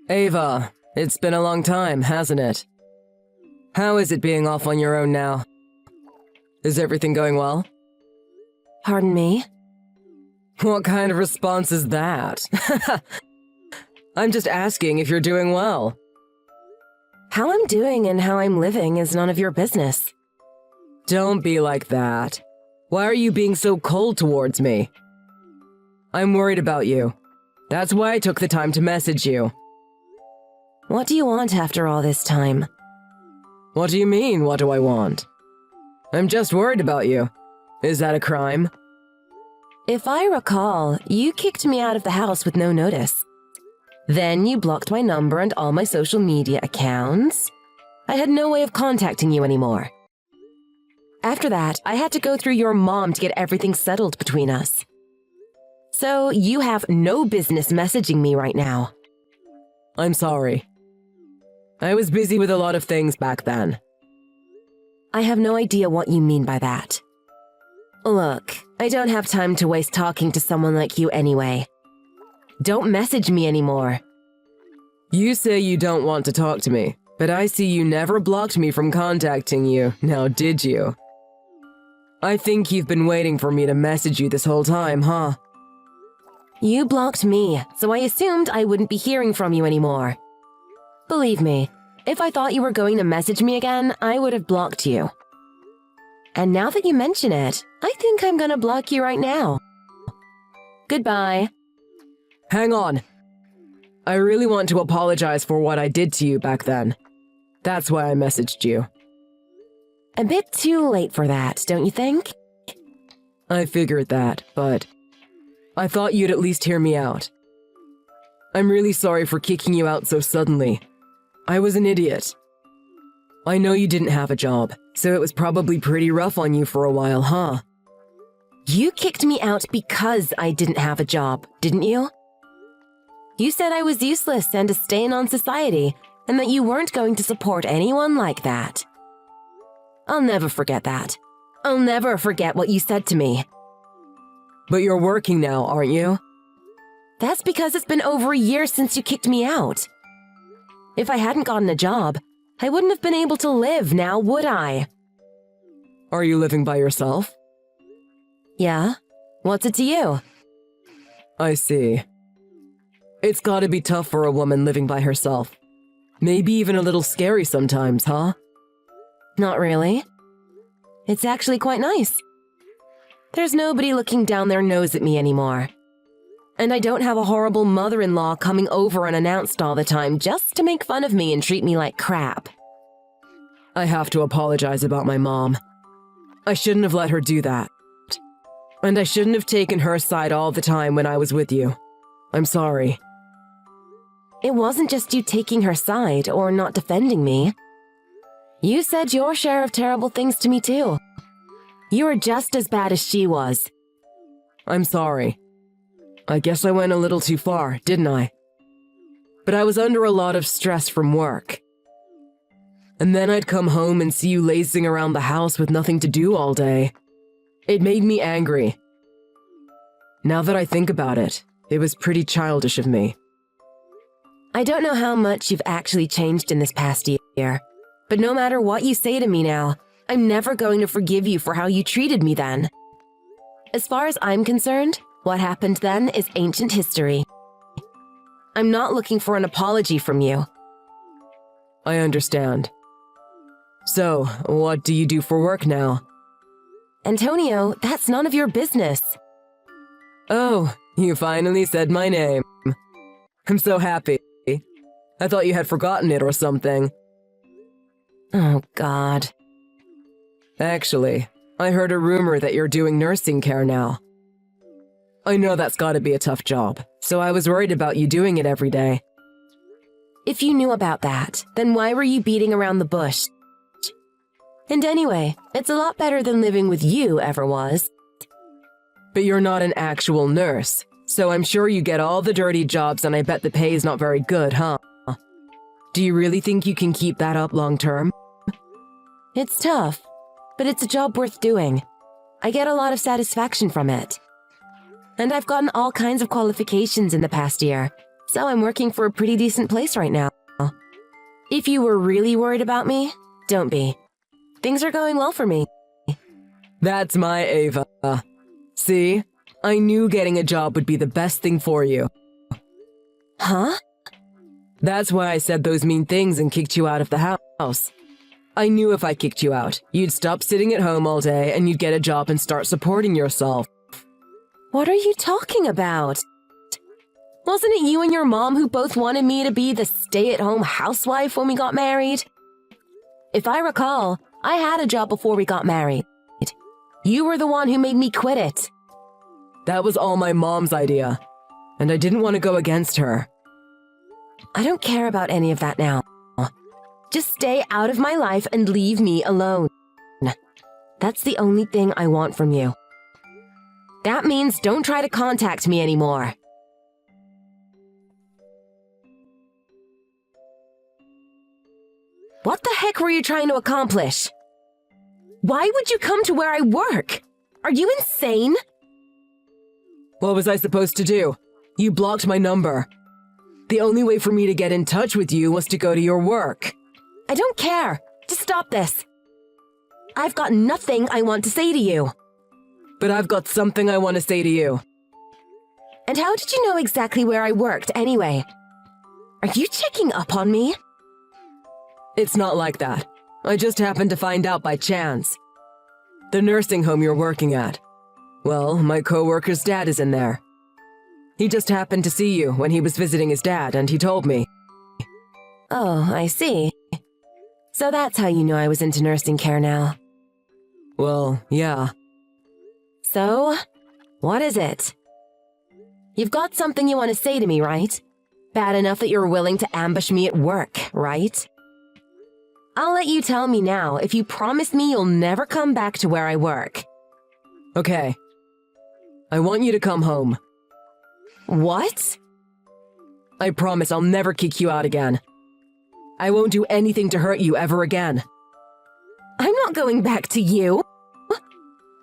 Ava, it's been a long time, hasn't it? How is it being off on your own now? Is everything going well? Pardon me? What kind of response is that? I'm just asking if you're doing well. How I'm doing and how I'm living is none of your business. Don't be like that. Why are you being so cold towards me? I'm worried about you. That's why I took the time to message you. What do you want after all this time? What do you mean, what do I want? I'm just worried about you. Is that a crime? If I recall, you kicked me out of the house with no notice. Then you blocked my number and all my social media accounts. I had no way of contacting you anymore. After that, I had to go through your mom to get everything settled between us. So you have no business messaging me right now. I'm sorry. I was busy with a lot of things back then. I have no idea what you mean by that. Look, I don't have time to waste talking to someone like you anyway. Don't message me anymore. You say you don't want to talk to me, but I see you never blocked me from contacting you, now did you? I think you've been waiting for me to message you this whole time, huh? You blocked me, so I assumed I wouldn't be hearing from you anymore. Believe me, if I thought you were going to message me again, I would have blocked you. And now that you mention it, I think I'm gonna block you right now. Goodbye. Hang on. I really want to apologize for what I did to you back then. That's why I messaged you. A bit too late for that, don't you think? I figured that, but I thought you'd at least hear me out. I'm really sorry for kicking you out so suddenly. I was an idiot. I know you didn't have a job, so it was probably pretty rough on you for a while, huh? You kicked me out because I didn't have a job, didn't you? You said I was useless and a stain on society, and that you weren't going to support anyone like that. I'll never forget that. I'll never forget what you said to me. But you're working now, aren't you? That's because it's been over a year since you kicked me out. If I hadn't gotten a job, I wouldn't have been able to live now, would I? Are you living by yourself? Yeah? What's it to you? I see. It's gotta be tough for a woman living by herself. Maybe even a little scary sometimes, huh? Not really. It's actually quite nice. There's nobody looking down their nose at me anymore. And I don't have a horrible mother-in-law coming over unannounced all the time just to make fun of me and treat me like crap. I have to apologize about my mom. I shouldn't have let her do that. And I shouldn't have taken her side all the time when I was with you. I'm sorry. It wasn't just you taking her side or not defending me. You said your share of terrible things to me too. You were just as bad as she was. I'm sorry. I guess I went a little too far, didn't I? But I was under a lot of stress from work. And then I'd come home and see you lazing around the house with nothing to do all day. It made me angry. Now that I think about it, it was pretty childish of me. I don't know how much you've actually changed in this past year, but no matter what you say to me now, I'm never going to forgive you for how you treated me then. As far as I'm concerned, what happened then is ancient history. I'm not looking for an apology from you. I understand. So, what do you do for work now? Antonio, that's none of your business. Oh, you finally said my name. I'm so happy. I thought you had forgotten it or something. Oh, God. Actually, I heard a rumor that you're doing nursing care now. I know that's gotta be a tough job, so I was worried about you doing it every day. If you knew about that, then why were you beating around the bush? And anyway, it's a lot better than living with you ever was. But you're not an actual nurse, so I'm sure you get all the dirty jobs and I bet the pay is not very good, huh? Do you really think you can keep that up long term? It's tough, but it's a job worth doing. I get a lot of satisfaction from it. And I've gotten all kinds of qualifications in the past year, so I'm working for a pretty decent place right now. If you were really worried about me, don't be. Things are going well for me. That's my Ava. See? I knew getting a job would be the best thing for you. Huh? That's why I said those mean things and kicked you out of the house. I knew if I kicked you out, you'd stop sitting at home all day and you'd get a job and start supporting yourself. What are you talking about? Wasn't it you and your mom who both wanted me to be the stay-at-home housewife when we got married? If I recall, I had a job before we got married. You were the one who made me quit it. That was all my mom's idea, and I didn't want to go against her. I don't care about any of that now. Just stay out of my life and leave me alone. That's the only thing I want from you. That means don't try to contact me anymore. What the heck were you trying to accomplish? Why would you come to where I work? Are you insane? What was I supposed to do? You blocked my number. The only way for me to get in touch with you was to go to your work. I don't care. Just stop this. I've got nothing I want to say to you. But I've got something I want to say to you. And how did you know exactly where I worked anyway? Are you checking up on me? It's not like that. I just happened to find out by chance. The nursing home you're working at. Well, my coworker's dad is in there. He just happened to see you when he was visiting his dad, and he told me. Oh, I see. So that's how you knew I was into nursing care now. Well, yeah. So, what is it? You've got something you want to say to me, right? Bad enough that you're willing to ambush me at work, right? I'll let you tell me now if you promise me you'll never come back to where I work. Okay. I want you to come home. What? I promise I'll never kick you out again. I won't do anything to hurt you ever again. I'm not going back to you.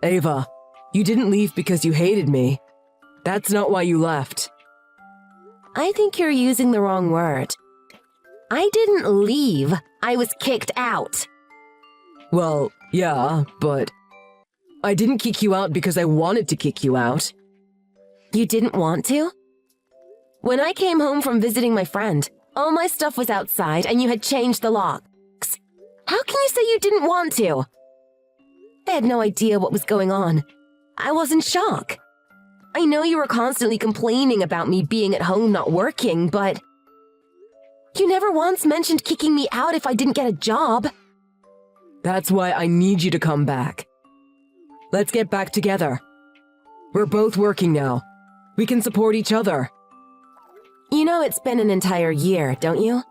Ava, you didn't leave because you hated me. That's not why you left. I think you're using the wrong word. I didn't leave. I was kicked out. Well, yeah, but I didn't kick you out because I wanted to kick you out. You didn't want to? When I came home from visiting my friend, all my stuff was outside and you had changed the locks. How can you say you didn't want to? I had no idea what was going on. I was in shock. I know you were constantly complaining about me being at home not working, but you never once mentioned kicking me out if I didn't get a job. That's why I need you to come back. Let's get back together. We're both working now. We can support each other. You know it's been an entire year, don't you?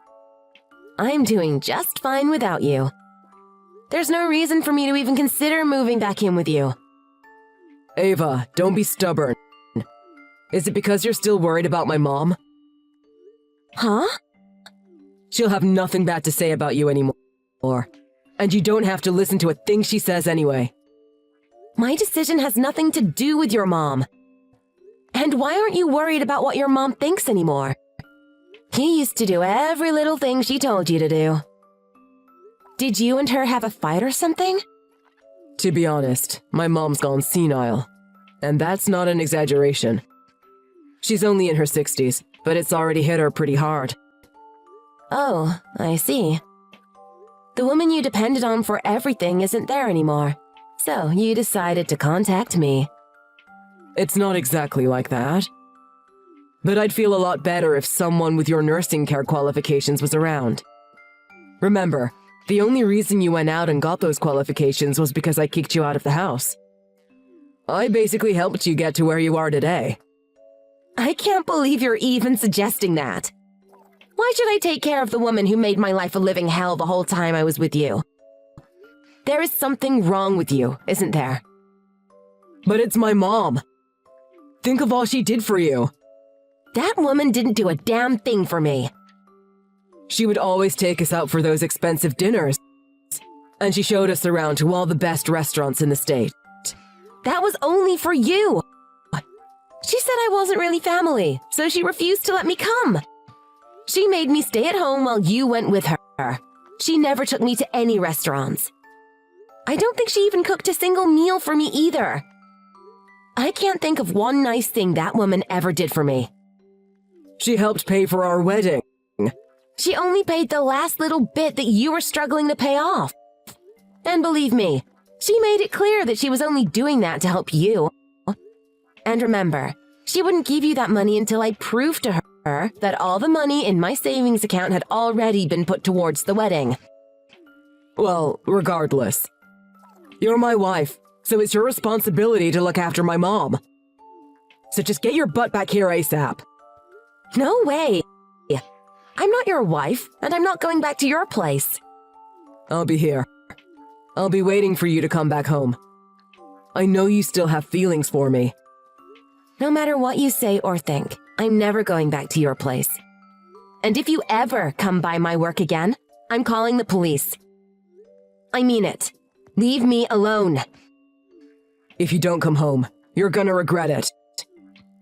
I'm doing just fine without you. There's no reason for me to even consider moving back in with you. Ava, don't be stubborn. Is it because you're still worried about my mom? Huh? She'll have nothing bad to say about you anymore. And you don't have to listen to a thing she says anyway. My decision has nothing to do with your mom. And why aren't you worried about what your mom thinks anymore? You used to do every little thing she told you to do. Did you and her have a fight or something? To be honest, my mom's gone senile. And that's not an exaggeration. She's only in her 60s, but it's already hit her pretty hard. Oh, I see. The woman you depended on for everything isn't there anymore, so you decided to contact me. It's not exactly like that. But I'd feel a lot better if someone with your nursing care qualifications was around. Remember, the only reason you went out and got those qualifications was because I kicked you out of the house. I basically helped you get to where you are today. I can't believe you're even suggesting that. Why should I take care of the woman who made my life a living hell the whole time I was with you? There is something wrong with you, isn't there? But it's my mom. Think of all she did for you. That woman didn't do a damn thing for me. She would always take us out for those expensive dinners. And she showed us around to all the best restaurants in the state. That was only for you. She said I wasn't really family, so she refused to let me come. She made me stay at home while you went with her. She never took me to any restaurants. I don't think she even cooked a single meal for me either. I can't think of one nice thing that woman ever did for me. She helped pay for our wedding. She only paid the last little bit that you were struggling to pay off. And believe me, she made it clear that she was only doing that to help you. And remember, she wouldn't give you that money until I proved to her that all the money in my savings account had already been put towards the wedding. Well, regardless. You're my wife, so it's your responsibility to look after my mom. So just get your butt back here ASAP. No way. I'm not your wife, and I'm not going back to your place. I'll be here. I'll be waiting for you to come back home. I know you still have feelings for me. No matter what you say or think, I'm never going back to your place. And if you ever come by my work again, I'm calling the police. I mean it. Leave me alone. If you don't come home, you're gonna regret it.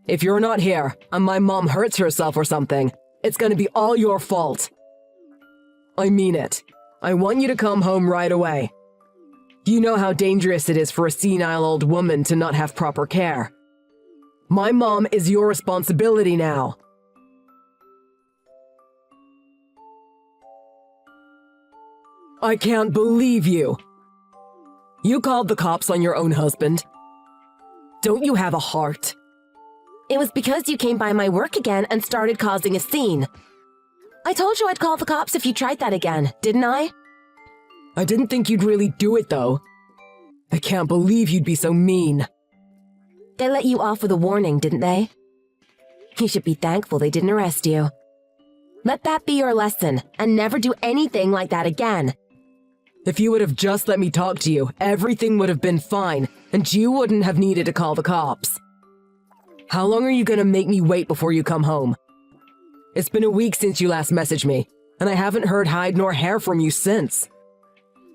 If you're not here, and my mom hurts herself or something, it's gonna be all your fault. I mean it. I want you to come home right away. You know how dangerous it is for a senile old woman to not have proper care. My mom is your responsibility now. I can't believe you. You called the cops on your own husband. Don't you have a heart? It was because you came by my work again and started causing a scene. I told you I'd call the cops if you tried that again, didn't I? I didn't think you'd really do it, though. I can't believe you'd be so mean. They let you off with a warning, didn't they? You should be thankful they didn't arrest you. Let that be your lesson, and never do anything like that again. If you would have just let me talk to you, everything would have been fine, and you wouldn't have needed to call the cops. How long are you gonna make me wait before you come home? It's been a week since you last messaged me, and I haven't heard hide nor hair from you since.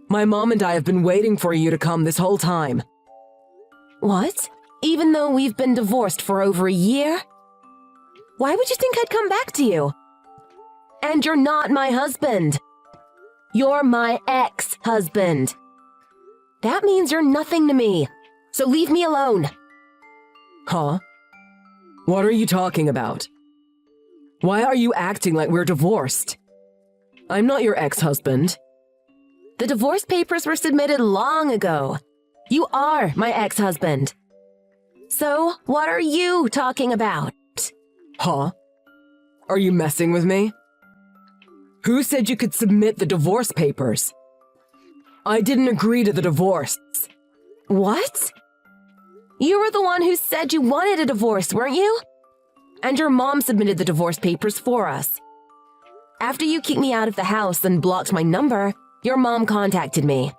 My mom and I have been waiting for you to come this whole time. What? Even though we've been divorced for over a year? Why would you think I'd come back to you? And you're not my husband. You're my ex-husband. That means you're nothing to me, so leave me alone. Huh? What are you talking about? Why are you acting like we're divorced? I'm not your ex-husband. The divorce papers were submitted long ago. You are my ex-husband. So, what are you talking about? Huh? Are you messing with me? Who said you could submit the divorce papers? I didn't agree to the divorce. What? You were the one who said you wanted a divorce, weren't you? And your mom submitted the divorce papers for us. After you kicked me out of the house and blocked my number, your mom contacted me.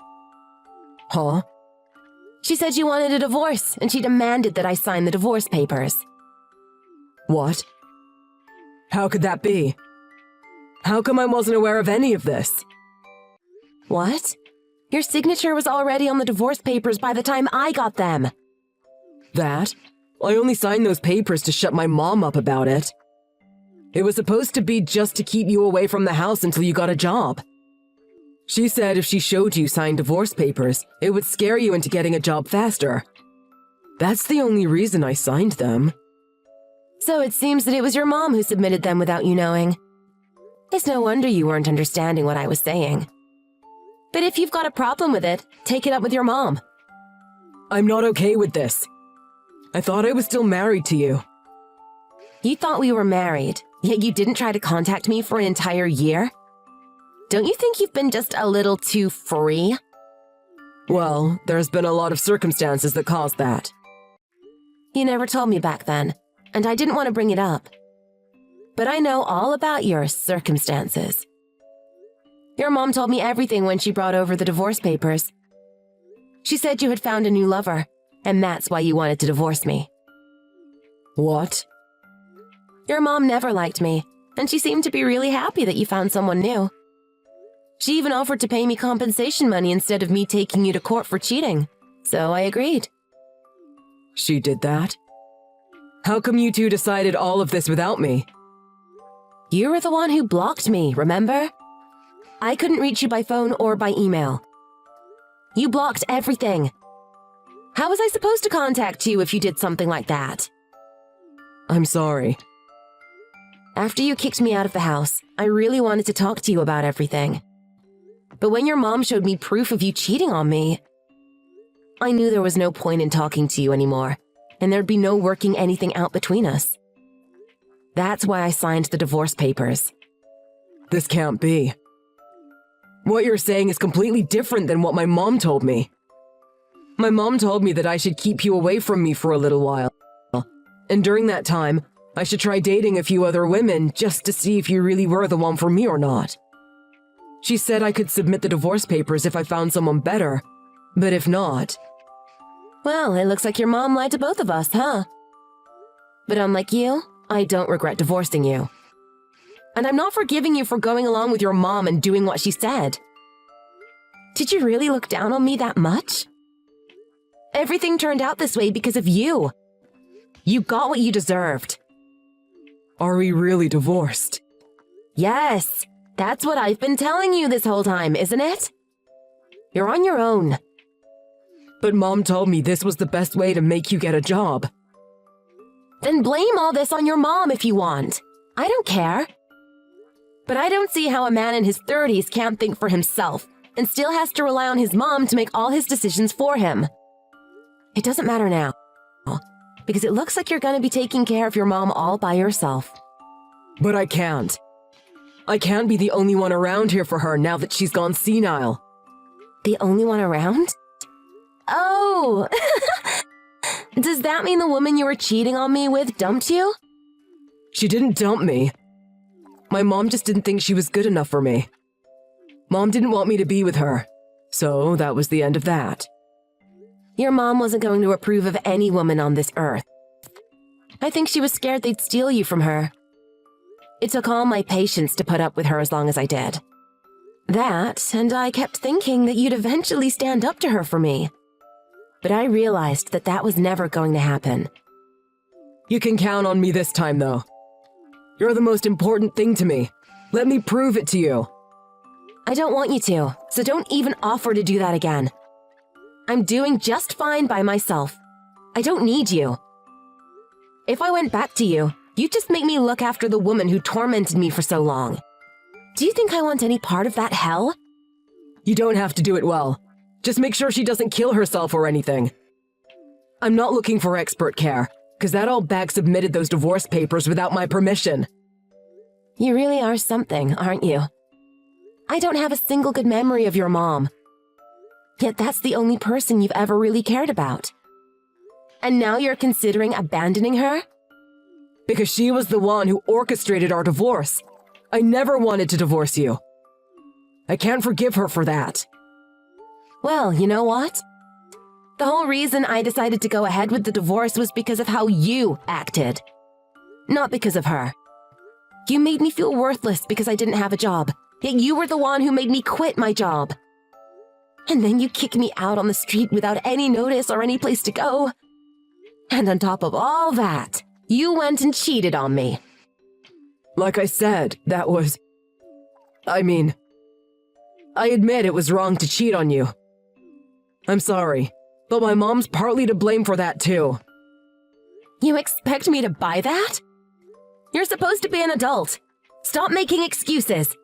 Huh? She said you wanted a divorce, and she demanded that I sign the divorce papers. What? How could that be? How come I wasn't aware of any of this? What? Your signature was already on the divorce papers by the time I got them. That? I only signed those papers to shut my mom up about it. It was supposed to be just to keep you away from the house until you got a job. She said if she showed you signed divorce papers, it would scare you into getting a job faster. That's the only reason I signed them. So it seems that it was your mom who submitted them without you knowing. It's no wonder you weren't understanding what I was saying. But if you've got a problem with it, take it up with your mom. I'm not okay with this. I thought I was still married to you. You thought we were married, yet you didn't try to contact me for an entire year? Don't you think you've been just a little too free? Well, there's been a lot of circumstances that caused that. You never told me back then, and I didn't want to bring it up. But I know all about your circumstances. Your mom told me everything when she brought over the divorce papers. She said you had found a new lover, and that's why you wanted to divorce me. What? Your mom never liked me, and she seemed to be really happy that you found someone new. She even offered to pay me compensation money instead of me taking you to court for cheating, so I agreed. She did that? How come you two decided all of this without me? You were the one who blocked me, remember? I couldn't reach you by phone or by email. You blocked everything. How was I supposed to contact you if you did something like that? I'm sorry. After you kicked me out of the house, I really wanted to talk to you about everything. But when your mom showed me proof of you cheating on me, I knew there was no point in talking to you anymore, and there'd be no working anything out between us. That's why I signed the divorce papers. This can't be. What you're saying is completely different than what my mom told me. My mom told me that I should keep you away from me for a little while. And during that time, I should try dating a few other women just to see if you really were the one for me or not. She said I could submit the divorce papers if I found someone better, but if not... Well, it looks like your mom lied to both of us, huh? But unlike you, I don't regret divorcing you. And I'm not forgiving you for going along with your mom and doing what she said. Did you really look down on me that much? Everything turned out this way because of you. You got what you deserved. Are we really divorced? Yes, that's what I've been telling you this whole time, isn't it? You're on your own. But Mom told me this was the best way to make you get a job. Then blame all this on your mom if you want. I don't care. But I don't see how a man in his 30s can't think for himself and still has to rely on his mom to make all his decisions for him. It doesn't matter now, because it looks like you're going to be taking care of your mom all by yourself. But I can't. I can't be the only one around here for her now that she's gone senile. The only one around? Oh! Does that mean the woman you were cheating on me with dumped you? She didn't dump me. My mom just didn't think she was good enough for me. Mom didn't want me to be with her, so that was the end of that. Your mom wasn't going to approve of any woman on this earth. I think she was scared they'd steal you from her. It took all my patience to put up with her as long as I did. That, and I kept thinking that you'd eventually stand up to her for me. But I realized that that was never going to happen. You can count on me this time, though. You're the most important thing to me. Let me prove it to you. I don't want you to, so don't even offer to do that again. I'm doing just fine by myself. I don't need you. If I went back to you, you'd just make me look after the woman who tormented me for so long. Do you think I want any part of that hell? You don't have to do it well. Just make sure she doesn't kill herself or anything. I'm not looking for expert care, because that old bag submitted those divorce papers without my permission. You really are something, aren't you? I don't have a single good memory of your mom. Yet that's the only person you've ever really cared about. And now you're considering abandoning her? Because she was the one who orchestrated our divorce. I never wanted to divorce you. I can't forgive her for that. Well, you know what? The whole reason I decided to go ahead with the divorce was because of how you acted. Not because of her. You made me feel worthless because I didn't have a job, yet you were the one who made me quit my job. And then you kicked me out on the street without any notice or any place to go. And on top of all that, you went and cheated on me. Like I said, that was... I admit it was wrong to cheat on you. I'm sorry, but my mom's partly to blame for that too. You expect me to buy that? You're supposed to be an adult. Stop making excuses.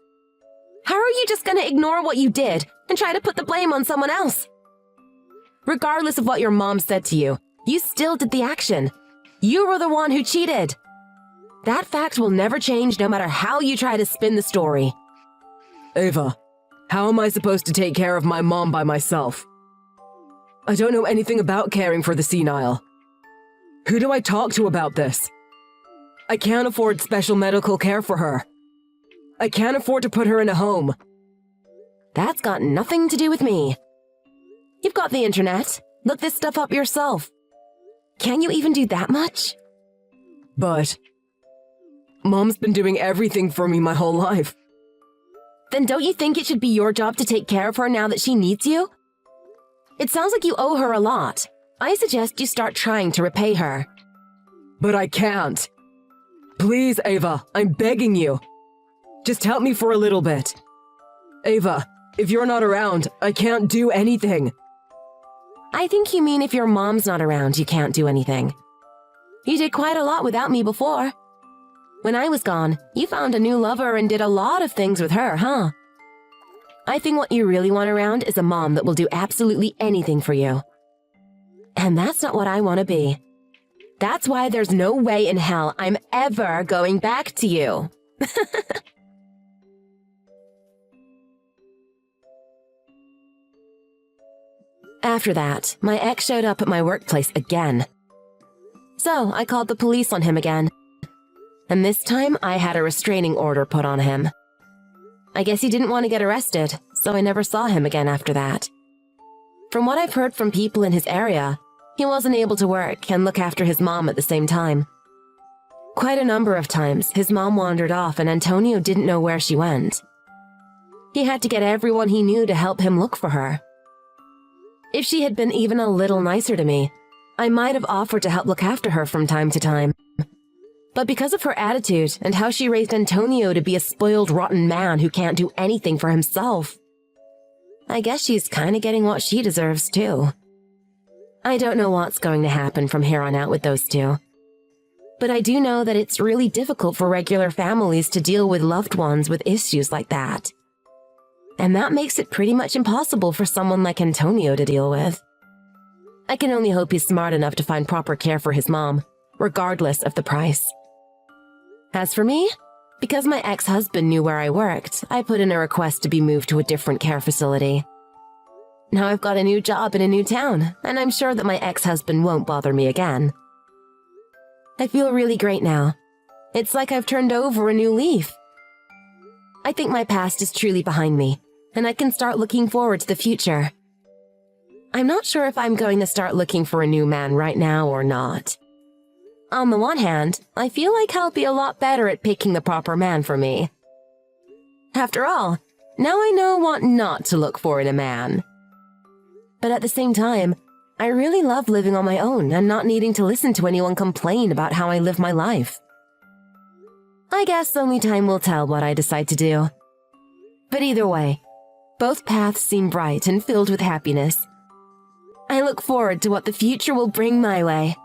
How are you just gonna ignore what you did and try to put the blame on someone else? Regardless of what your mom said to you, you still did the action. You were the one who cheated. That fact will never change no matter how you try to spin the story. Ava, how am I supposed to take care of my mom by myself? I don't know anything about caring for the senile. Who do I talk to about this? I can't afford special medical care for her. I can't afford to put her in a home. That's got nothing to do with me. You've got the internet. Look this stuff up yourself. Can you even do that much? But... Mom's been doing everything for me my whole life. Then don't you think it should be your job to take care of her now that she needs you? It sounds like you owe her a lot. I suggest you start trying to repay her. But I can't. Please, Ava, I'm begging you. Just help me for a little bit. Ava, if you're not around, I can't do anything. I think you mean if your mom's not around, you can't do anything. You did quite a lot without me before. When I was gone, you found a new lover and did a lot of things with her, huh? I think what you really want around is a mom that will do absolutely anything for you. And that's not what I want to be. That's why there's no way in hell I'm ever going back to you. After that, my ex showed up at my workplace again. So I called the police on him again. And this time I had a restraining order put on him. I guess he didn't want to get arrested, so I never saw him again after that. From what I've heard from people in his area, he wasn't able to work and look after his mom at the same time. Quite a number of times, his mom wandered off and Antonio didn't know where she went. He had to get everyone he knew to help him look for her. If she had been even a little nicer to me, I might have offered to help look after her from time to time. But because of her attitude and how she raised Antonio to be a spoiled, rotten man who can't do anything for himself, I guess she's kind of getting what she deserves too. I don't know what's going to happen from here on out with those two. But I do know that it's really difficult for regular families to deal with loved ones with issues like that. And that makes it pretty much impossible for someone like Antonio to deal with. I can only hope he's smart enough to find proper care for his mom, regardless of the price. As for me, because my ex-husband knew where I worked, I put in a request to be moved to a different care facility. Now I've got a new job in a new town, and I'm sure that my ex-husband won't bother me again. I feel really great now. It's like I've turned over a new leaf. I think my past is truly behind me, and I can start looking forward to the future. I'm not sure if I'm going to start looking for a new man right now or not. On the one hand, I feel like I'll be a lot better at picking the proper man for me. After all, now I know what not to look for in a man. But at the same time, I really love living on my own and not needing to listen to anyone complain about how I live my life. I guess only time will tell what I decide to do. But either way, both paths seem bright and filled with happiness. I look forward to what the future will bring my way.